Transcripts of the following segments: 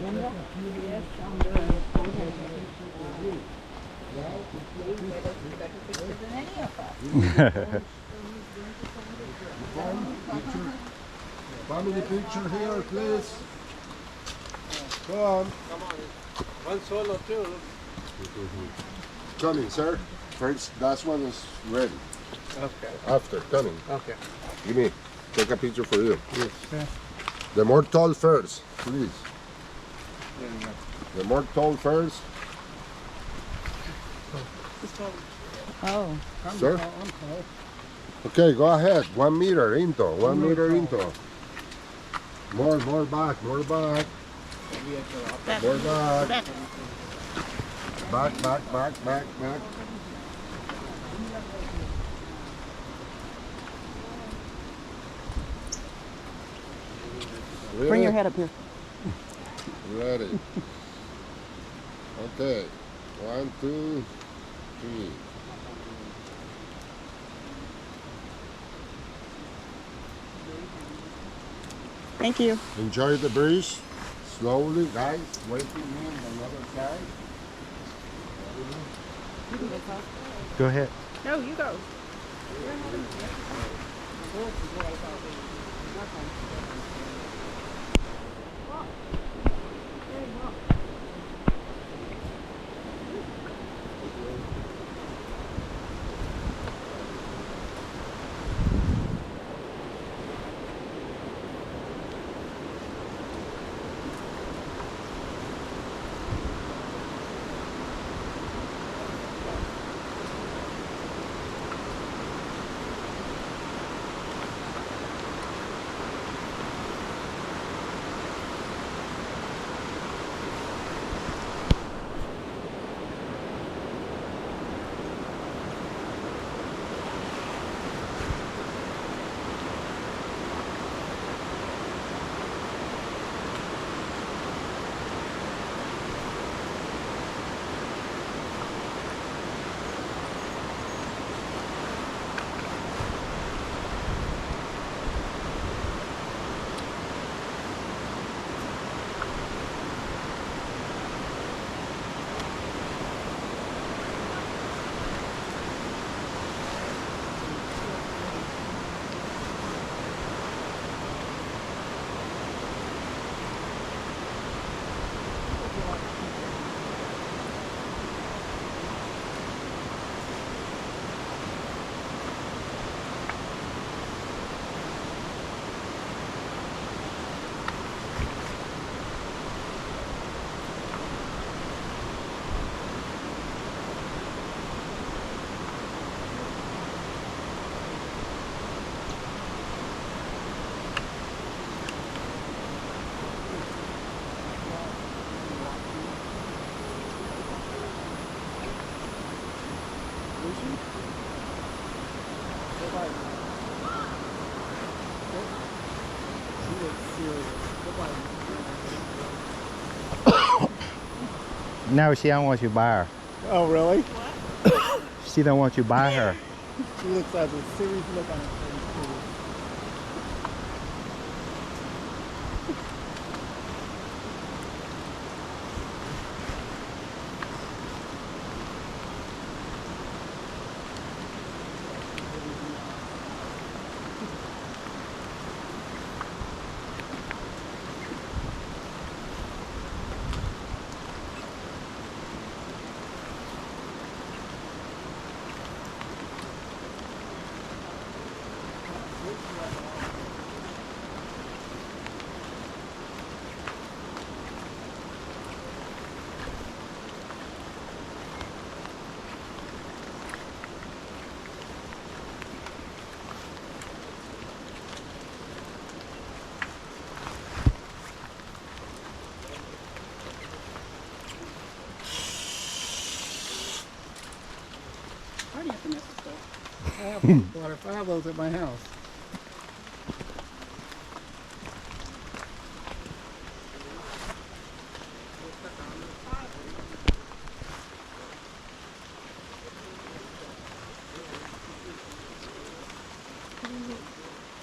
Linda? Yes, I'm good. Better picture than any of us. Family picture here, please. Come on. One solo too. Coming, sir. First, that one is ready. Okay. After, coming. Okay. Give me. Take a picture for you. Yes. The more tall first, please. There you go. The more tall first. Oh. Sir? Okay, go ahead. 1 meter into. 1 meter into. More back, more back. More back. Back. Bring your head up here. Ready. Okay. 1, 2, 3. Thank you. Enjoy the breeze. Slowly, guys. Waiting in on the other side. Go ahead. No, you go. No, she don't want you to buy her. Oh, really? She don't want you to buy her. She looks like a serious look on her face, too. I have water. I have those at my house.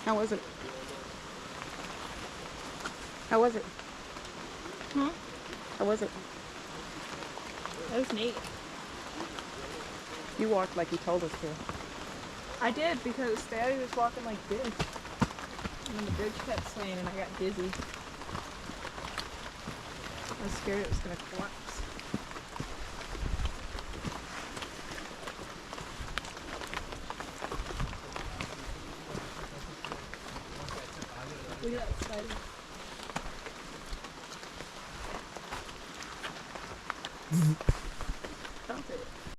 How was it? How was it? Hmm? How was it? That was neat. You walked like you told us to. I did because Daddy was walking like this. And then the bridge kept swaying and I got dizzy. I was scared it was going to collapse. Look at that spider.